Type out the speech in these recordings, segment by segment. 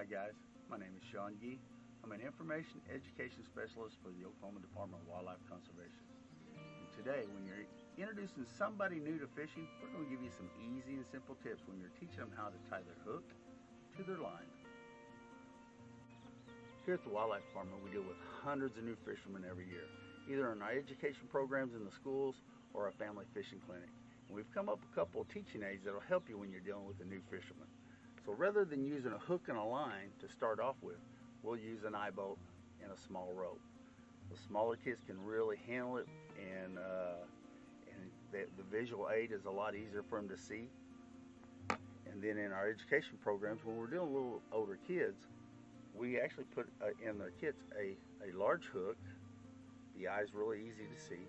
Hi guys, my name is Sean Gee. I'm an Information Education Specialist for the Oklahoma Department of Wildlife Conservation. And today, when you're introducing somebody new to fishing, we're going to give you some easy and simple tips when you're teaching them how to tie their hook to their line. Here at the Wildlife Department, we deal with hundreds of new fishermen every year, either in our education programs in the schools or a family fishing clinic. And we've come up with a couple of teaching aids that will help you when you're dealing with a new fisherman. So rather than using a hook and a line to start off with, we'll use an eye boat and a small rope. The smaller kids can really handle it, and the visual aid is a lot easier for them to see. And then in our education programs, when we're dealing with little older kids, we actually put in their kits a large hook. The eye is really easy to see,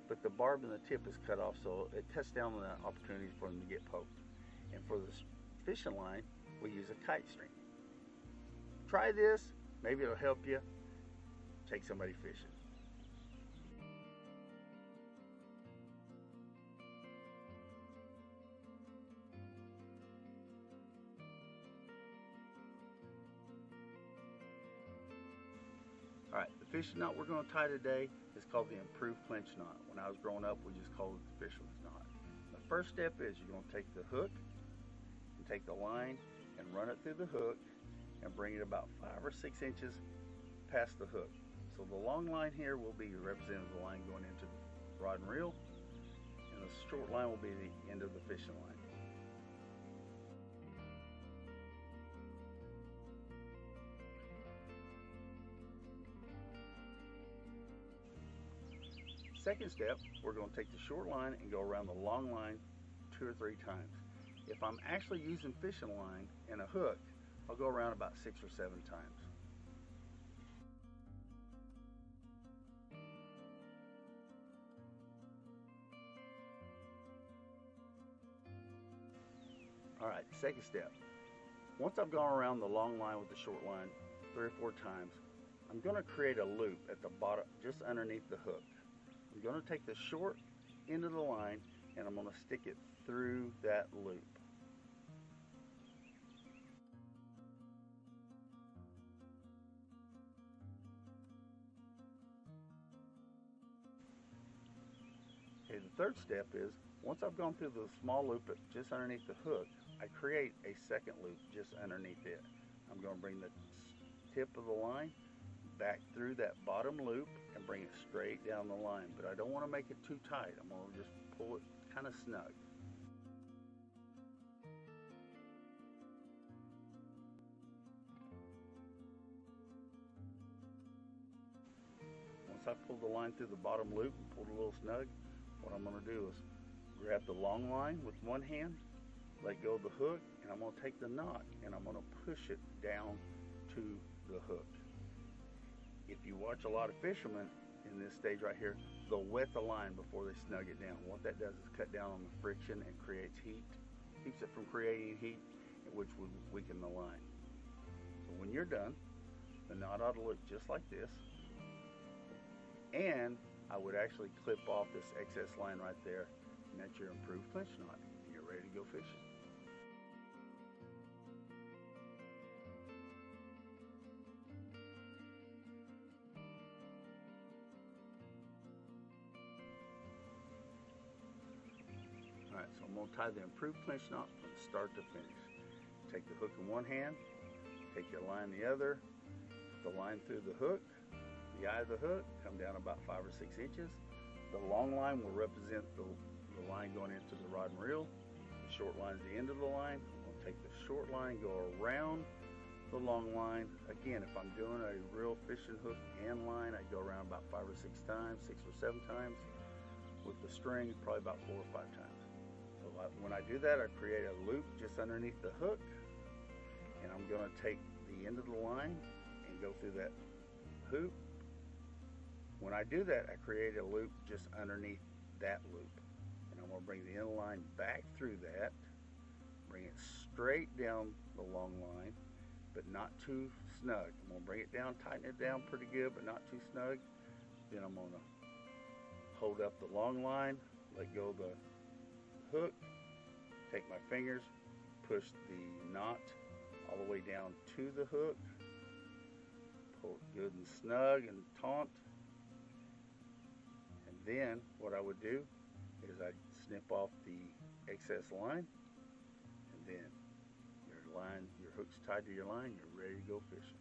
but the barb and the tip is cut off, so it cuts down on the opportunities for them to get poked. And for the fishing line, we use a kite string. Try this, maybe it'll help you take somebody fishing. Alright, the fishing knot we're going to tie today is called the improved clinch knot. When I was growing up, we just called it the fisherman's knot. The first step is you're going to take the hook and take the line and run it through the hook and bring it about 5 or 6 inches past the hook. So the long line here will be representing the line going into the rod and reel, and the short line will be the end of the fishing line. Second step, we're going to take the short line and go around the long line 2 or 3 times. If I'm actually using fishing line and a hook, I'll go around about 6 or 7 times. Alright, second step. Once I've gone around the long line with the short line 3 or 4 times, I'm going to create a loop at the bottom, just underneath the hook. I'm going to take the short end of the line and I'm going to stick it through that loop. Okay, the third step is, once I've gone through the small loop just underneath the hook, I create a second loop just underneath it. I'm going to bring the tip of the line back through that bottom loop and bring it straight down the line, but I don't want to make it too tight. I'm going to just pull it kind of snug. Once I pull the line through the bottom loop and pull it a little snug, what I'm going to do is grab the long line with one hand, let go of the hook, and I'm going to take the knot and I'm going to push it down to the hook. If you watch a lot of fishermen in this stage right here, they'll wet the line before they snug it down. What that does is cut down on the friction and creates heat, keeps it from creating heat, which would weaken the line. So when you're done, the knot ought to look just like this. And I would actually clip off this excess line right there, and that's your improved clinch knot, and you're ready to go fishing. Alright, so I'm going to tie the improved clinch knot from start to finish. Take the hook in one hand, take your line in the other, the line through the hook, the eye of the hook, come down about 5 or 6 inches. The long line will represent the line going into the rod and reel. The short line is the end of the line. I'm going to take the short line, go around the long line. Again, if I'm doing a real fishing hook and line, I go around about 5 or 6 times, 6 or 7 times. With the string, probably about 4 or 5 times. So when I do that, I create a loop just underneath the hook, and I'm going to take the end of the line and go through that hoop. When I do that, I create a loop just underneath that loop, and I'm going to bring the end of the line back through that, bring it straight down the long line, but not too snug. I'm going to bring it down, tighten it down pretty good, but not too snug. Then I'm going to hold up the long line, let go of the hook, take my fingers, push the knot all the way down to the hook. Pull it good and snug and taut. And then what I would do is I'd snip off the excess line, and then your hook's tied to your line, you're ready to go fishing.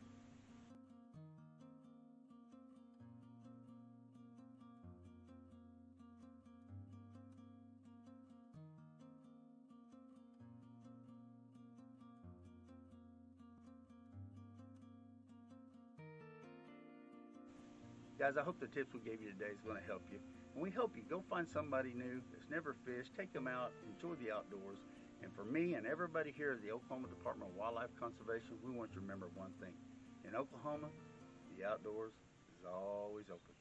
Guys, I hope the tips we gave you today is going to help you. And we help you. Go find somebody new that's never fished. Take them out. Enjoy the outdoors. And for me and everybody here at the Oklahoma Department of Wildlife Conservation, we want you to remember one thing. In Oklahoma, the outdoors is always open.